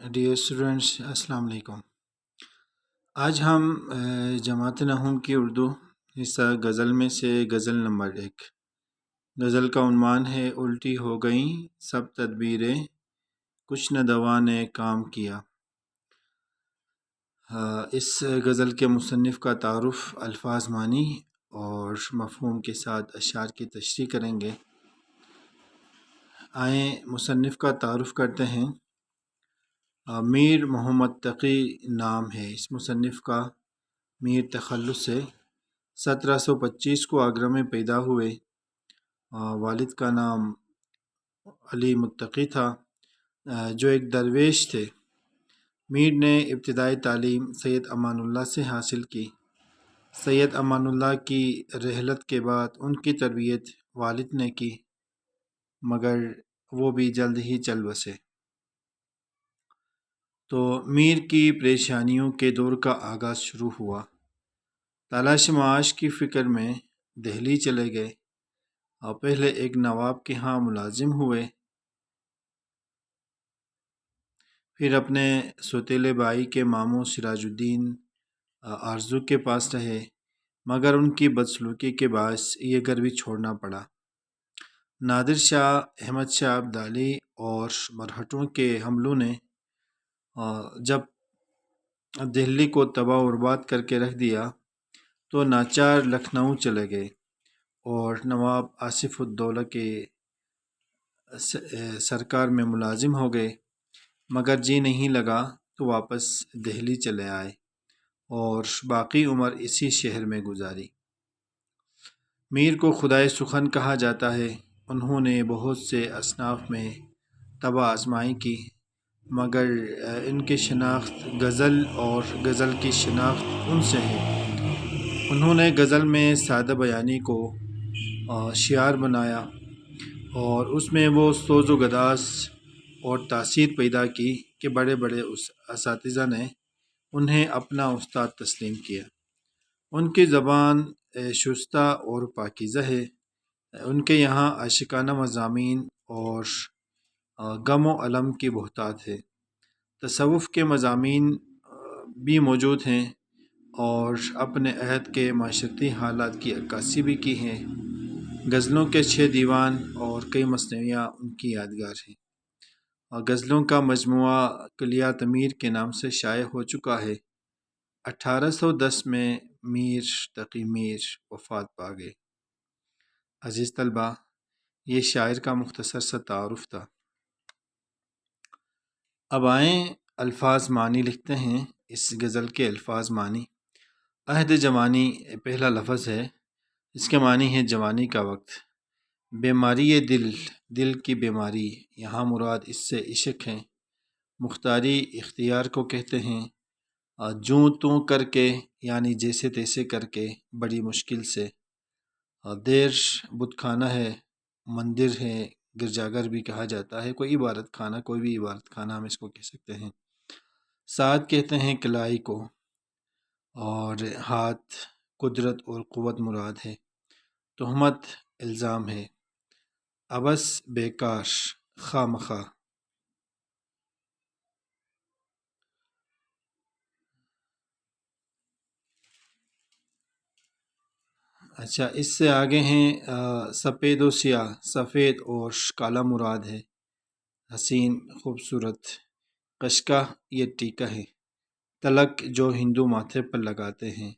Dear students, السلام علیکم۔ آج ہم جماعت نحوم کی اردو حصہ غزل میں سے غزل نمبر 1۔ غزل کا عنوان ہے الٹی ہو گئیں سب تدبیریں، کچھ نہ دوا نے کام کیا۔ اس غزل کے مصنف کا تعارف الفاظ معنی اور مفہوم کے ساتھ اشعار کی تشریح کریں گے۔ آئیں مصنف کا تعارف کرتے ہیں۔ میر محمد تقی نام ہے اس مصنف کا، میر تخلص سے 1725 کو آگرہ میں پیدا ہوئے۔ والد کا نام علی متقی تھا جو ایک درویش تھے۔ میر نے ابتدائی تعلیم سید امان اللہ سے حاصل کی۔ سید امان اللہ کی رحلت کے بعد ان کی تربیت والد نے کی، مگر وہ بھی جلد ہی چل بسے تو میر کی پریشانیوں کے دور کا آغاز شروع ہوا۔ تلاش معاش کی فکر میں دہلی چلے گئے اور پہلے ایک نواب کے ہاں ملازم ہوئے، پھر اپنے سوتیلے بھائی کے ماموں سراج الدین آرزو کے پاس رہے، مگر ان کی بدسلوکی کے باعث یہ گھر بھی چھوڑنا پڑا۔ نادر شاہ، احمد شاہ ابدالی اور مرہٹوں کے حملوں نے جب دہلی کو تباہ و برباد کر کے رکھ دیا تو ناچار لکھنؤ چلے گئے اور نواب آصف الدولہ کے سرکار میں ملازم ہو گئے، مگر جی نہیں لگا تو واپس دہلی چلے آئے اور باقی عمر اسی شہر میں گزاری۔ میر کو خدائے سخن کہا جاتا ہے۔ انہوں نے بہت سے اصناف میں طبع آزمائی کی، مگر ان کی شناخت غزل اور غزل کی شناخت ان سے ہے۔ انہوں نے غزل میں سادہ بیانی کو شعار بنایا اور اس میں وہ سوز و گداز اور تاثیر پیدا کی کہ بڑے بڑے اساتذہ نے انہیں اپنا استاد تسلیم کیا۔ ان کی زبان شستہ اور پاکیزہ ہے۔ ان کے یہاں عاشقانہ مضامین اور غم و الم کی بہتات ہے۔ تصوف کے مضامین بھی موجود ہیں اور اپنے عہد کے معاشرتی حالات کی عکاسی بھی کی ہے۔ غزلوں کے 6 دیوان اور کئی مثنویاں ان کی یادگار ہیں۔ غزلوں کا مجموعہ کلیات میر کے نام سے شائع ہو چکا ہے۔ 1810 میں میر تقی میر وفات پا گئے۔ عزیز طلبہ، یہ شاعر کا مختصر سا تعارف تھا۔ اب آئیں الفاظ معنی لکھتے ہیں اس غزل کے الفاظ معنی۔ عہد جوانی پہلا لفظ ہے، اس کے معنی ہے جوانی کا وقت۔ بیماری دل، دل کی بیماری، یہاں مراد اس سے عشق ہے۔ مختاری اختیار کو کہتے ہیں۔ جوں توں کر کے یعنی جیسے تیسے کر کے، بڑی مشکل سے۔ دیر بت خانہ ہے، مندر ہے، گرجا گھر بھی کہا جاتا ہے، کوئی عبادت خانہ، کوئی بھی عبادت خانہ ہم اس کو کہہ سکتے ہیں۔ سعد کہتے ہیں کلائی کو، اور ہاتھ قدرت اور قوت مراد ہے۔ تہمت الزام ہے۔ عبث بیکار، خواہ مخواہ۔ اچھا، اس سے آگے ہیں سفید و سیاہ، سفید اور کالا مراد ہے۔ حسین، خوبصورت۔ قشقہ، یہ ٹیکہ ہے۔ تلک، جو ہندو ماتھے پر لگاتے ہیں۔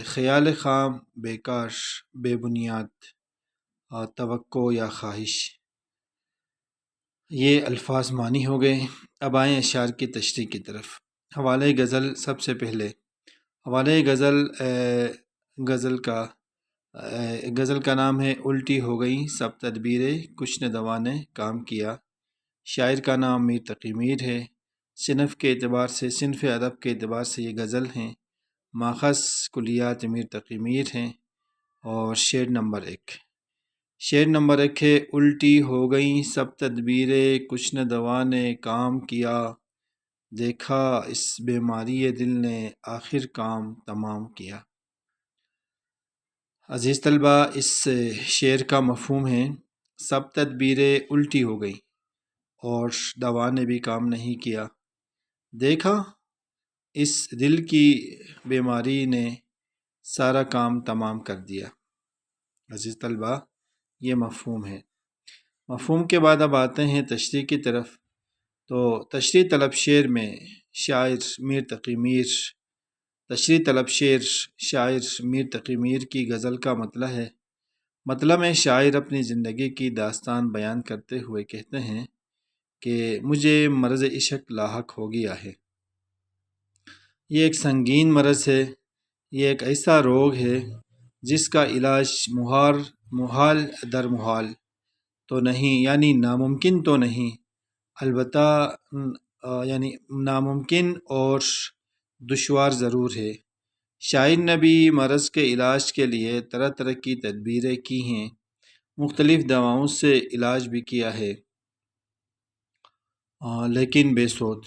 خیال خام، بیکار، بے بنیاد۔ توقع یا خواہش۔ یہ الفاظ معنی ہو گئے۔ اب آئیں اشعار کی تشریح کی طرف۔ حوالہ غزل، سب سے پہلے حوالہ غزل کا نام ہے الٹی ہو گئیں سب تدبیریں، کچھ نہ دوا نے کام کیا۔ شاعر کا نام میر تقی میر ہے۔ صنف کے اعتبار سے، صنف ادب کے اعتبار سے یہ غزل ہیں۔ ماخذ کلیات میر تقی میر ہیں۔ اور شعر نمبر 1 ہے، الٹی ہو گئیں سب تدبیریں، کچھ نہ دوا نے کام کیا۔ دیکھا اس بیماری دل نے آخر کام تمام کیا۔ عزیز طلبہ، اس شعر کا مفہوم ہے سب تدبیریں الٹی ہو گئی اور دوا نے بھی کام نہیں کیا۔ دیکھا اس دل کی بیماری نے سارا کام تمام کر دیا۔ عزیز طلبہ، یہ مفہوم ہے۔ مفہوم کے بعد اب آتے ہیں تشریح کی طرف۔ تو تشریح طلب شعر میں شاعر میر تقی میر تشریح طلب شعر شاعر میر تقی میر کی غزل کا مطلب میں شاعر اپنی زندگی کی داستان بیان کرتے ہوئے کہتے ہیں کہ مجھے مرض عشق لاحق ہو گیا ہے۔ یہ ایک سنگین مرض ہے، یہ ایک ایسا روگ ہے جس کا علاج محال در محال تو نہیں، یعنی ناممکن تو نہیں، البتہ یعنی ناممکن اور دشوار ضرور ہے۔ شاعر نے بھی مرض کے علاج کے لیے طرح طرح کی تدبیریں کی ہیں، مختلف دواؤں سے علاج بھی کیا ہے، لیکن بے سود۔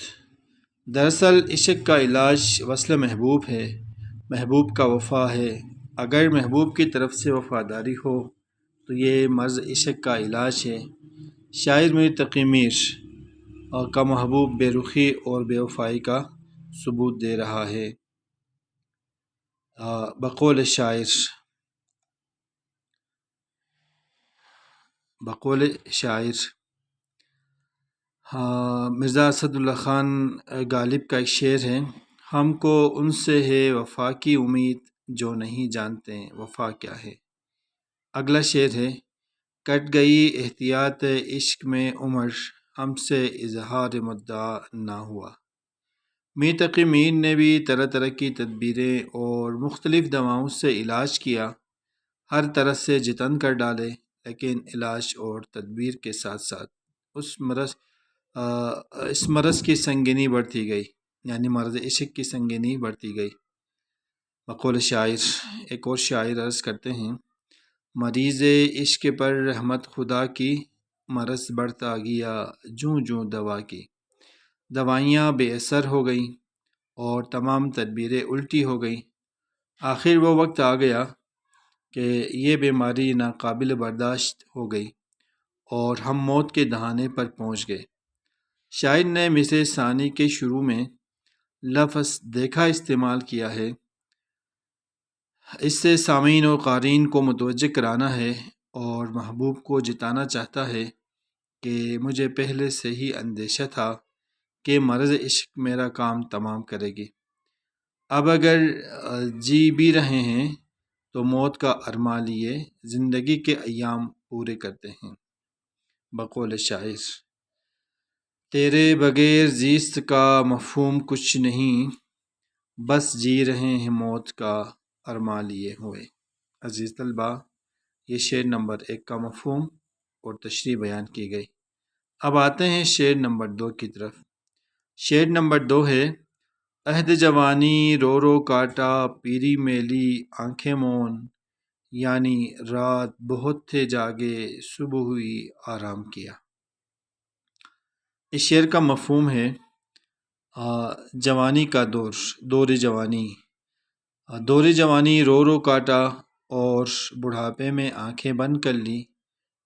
دراصل عشق کا علاج وصل محبوب ہے، محبوب کا وفا ہے۔ اگر محبوب کی طرف سے وفاداری ہو تو یہ مرض عشق کا علاج ہے۔ شاعر میر تقی میر کا محبوب بے رخی اور بے وفائی کا ثبوت دے رہا ہے۔ بقول شاعر مرزا اسد اللہ خان غالب کا ایک شعر ہے، ہم کو ان سے ہے وفا کی امید جو نہیں جانتے وفا کیا ہے۔ اگلا شعر ہے، کٹ گئی احتیاط عشق میں عمر، ہم سے اظہار مدعا نہ ہوا۔ میر تقی میر نے بھی طرح طرح کی تدبیریں اور مختلف دواؤں سے علاج کیا، ہر طرح سے جتن کر ڈالے، لیکن علاج اور تدبیر کے ساتھ ساتھ اس مرض کی سنگینی بڑھتی گئی، یعنی مرض عشق کی سنگینی بڑھتی گئی۔ بقول شاعر، ایک اور شاعر عرض کرتے ہیں، مریض عشق پر رحمت خدا کی، مرض بڑھتا گیا جوں جوں دوا کی۔ دوائیاں بے اثر ہو گئیں اور تمام تدبیریں الٹی ہو گئیں۔ آخر وہ وقت آ گیا کہ یہ بیماری ناقابل برداشت ہو گئی اور ہم موت کے دہانے پر پہنچ گئے۔ شاعر نے مصرع ثانی کے شروع میں لفظ دیکھا استعمال کیا ہے، اس سے سامعین و قارئین کو متوجہ کرانا ہے اور محبوب کو جتانا چاہتا ہے کہ مجھے پہلے سے ہی اندیشہ تھا کہ مرض عشق میرا کام تمام کرے گی۔ اب اگر جی بھی رہے ہیں تو موت کا ارماں لیے زندگی کے ایام پورے کرتے ہیں۔ بقول شاعر، تیرے بغیر زیست کا مفہوم کچھ نہیں، بس جی رہے ہیں موت کا ارماں لیے ہوئے۔ عزیز طلبہ، یہ شعر نمبر 1 کا مفہوم اور تشریح بیان کی گئی۔ اب آتے ہیں شعر نمبر 2 کی طرف۔ شعر نمبر 2 ہے، عہد جوانی رو رو کاٹا پیری میلی آنکھیں مون، یعنی رات بہت تھے جاگے صبح ہوئی آرام کیا۔ اس شعر کا مفہوم ہے، جوانی کا دور جوانی رو رو کاٹا اور بڑھاپے میں آنکھیں بند کر لی،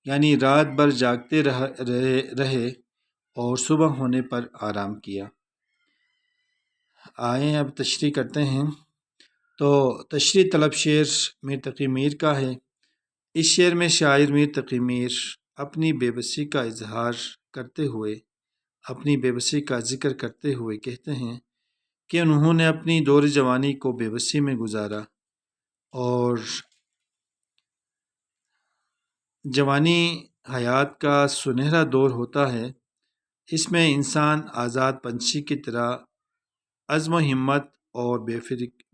یعنی رات بھر جاگتے رہے اور صبح ہونے پر آرام کیا۔ آئیں اب تشریح کرتے ہیں۔ تو تشریح طلب شعر میر تقی میر کا ہے۔ اس شعر میں شاعر میر تقی میر اپنی بے بسی کا اظہار کرتے ہوئے، اپنی بے بسی کا ذکر کرتے ہوئے کہتے ہیں کہ انہوں نے اپنی دور جوانی کو بے بسی میں گزارا، اور جوانی حیات کا سنہرا دور ہوتا ہے، اس میں انسان آزاد پنچھی کی طرح عزم و ہمت اور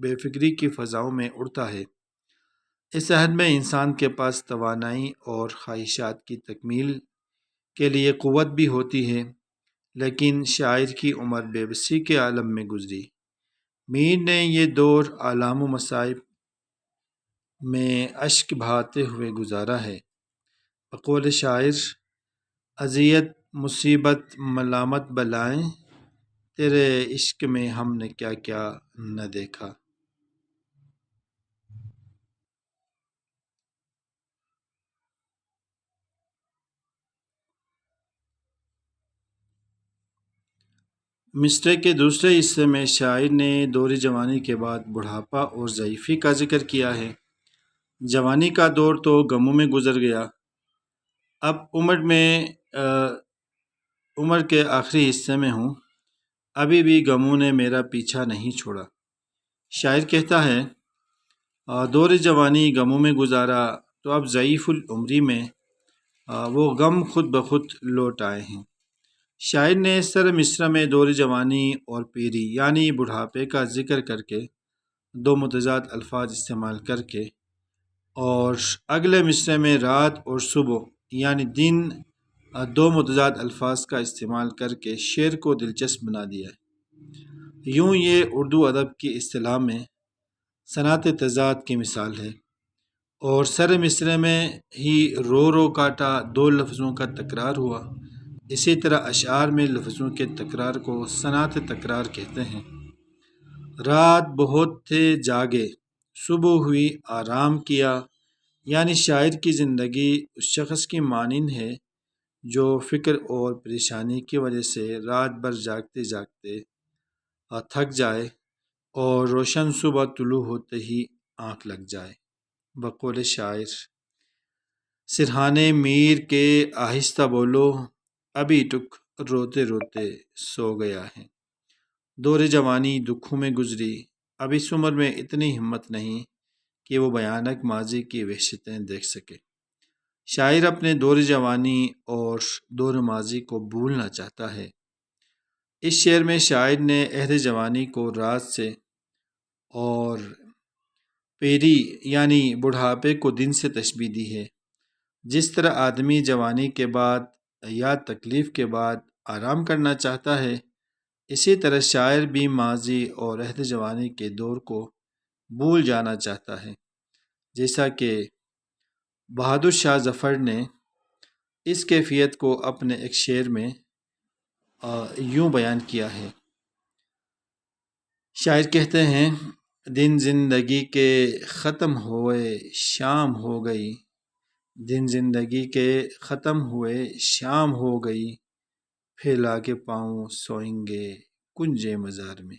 بے فکری کی فضاؤں میں اڑتا ہے۔ اس عہد میں انسان کے پاس توانائی اور خواہشات کی تکمیل کے لیے قوت بھی ہوتی ہے، لیکن شاعر کی عمر بے بسی کے عالم میں گزری۔ میر نے یہ دور آلام و مصائب میں اشک بہاتے ہوئے گزارا ہے۔ بقول شاعر، اذیت مصیبت ملامت بلائیں، تیرے عشق میں ہم نے کیا کیا نہ دیکھا۔ مصرعے کے دوسرے حصے میں شاعر نے دور جوانی کے بعد بڑھاپا اور ضعیفی کا ذکر کیا ہے۔ جوانی کا دور تو غموں میں گزر گیا، اب عمر کے آخری حصے میں ہوں، ابھی بھی غموں نے میرا پیچھا نہیں چھوڑا۔ شاعر کہتا ہے دور جوانی غموں میں گزارا تو اب ضعیف العمری میں وہ غم خود بخود لوٹ آئے ہیں۔ شاعر نے سر مصرع میں دور جوانی اور پیری یعنی بڑھاپے کا ذکر کر کے دو متضاد الفاظ استعمال کر کے، اور اگلے مصرعے میں رات اور صبح یعنی دن دو متضاد الفاظ کا استعمال کر کے شعر کو دلچسپ بنا دیا ہے۔ یوں یہ اردو ادب کی اصطلاح میں صنعت تضاد کی مثال ہے، اور سر مصرعے میں ہی رو رو کاٹا دو لفظوں کا تکرار ہوا۔ اسی طرح اشعار میں لفظوں کے تکرار کو صنعت تکرار کہتے ہیں۔ رات بہت تھے جاگے، صبح ہوئی آرام کیا، یعنی شاعر کی زندگی اس شخص کی مانند ہے جو فکر اور پریشانی کی وجہ سے رات بھر جاگتے جاگتے تھک جائے اور روشن صبح طلوع ہوتے ہی آنکھ لگ جائے۔ بقول شاعر سرہانے میر کے آہستہ بولو، ابھی ٹک روتے روتے سو گیا ہے۔ دور جوانی دکھوں میں گزری، اب اس عمر میں اتنی ہمت نہیں کہ وہ بھیانک ماضی کی وحشتیں دیکھ سکے۔ شاعر اپنے دور جوانی اور دور ماضی کو بھولنا چاہتا ہے۔ اس شعر میں شاعر نے عہد جوانی کو رات سے اور پیری یعنی بڑھاپے کو دن سے تشبیہ دی ہے۔ جس طرح آدمی جوانی کے بعد یا تکلیف کے بعد آرام کرنا چاہتا ہے، اسی طرح شاعر بھی ماضی اور عہد جوانی کے دور کو بھول جانا چاہتا ہے، جیسا کہ بہادر شاہ ظفر نے اس کیفیت کو اپنے ایک شعر میں یوں بیان کیا ہے۔ شاعر کہتے ہیں دن زندگی کے ختم ہوئے شام ہو گئی، دن زندگی کے ختم ہوئے شام ہو گئی، پھیلا کے پاؤں سوئیں گے کنجے مزار میں۔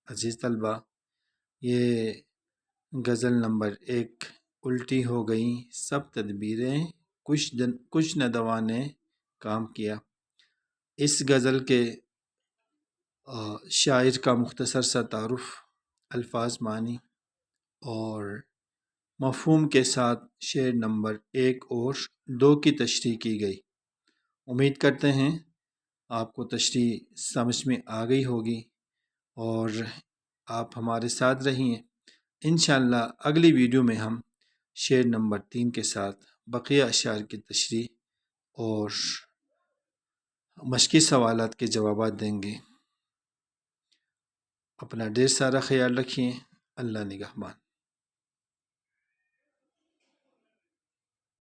عزیز طلبہ، یہ غزل نمبر 1 الٹی ہو گئیں سب تدبیریں، کچھ نہ دوا نے کام کیا۔ اس غزل کے شاعر کا مختصر سا تعارف، الفاظ، معنی اور مفہوم کے ساتھ شعر نمبر 1 اور 2 کی تشریح کی گئی۔ امید کرتے ہیں آپ کو تشریح سمجھ میں آ گئی ہوگی اور آپ ہمارے ساتھ رہیے۔ انشاءاللہ اگلی ویڈیو میں ہم شعر نمبر 3 کے ساتھ بقیہ اشعار کی تشریح اور مشقی سوالات کے جوابات دیں گے۔ اپنا ڈھیر سارا خیال رکھیے۔ اللہ نگہبان۔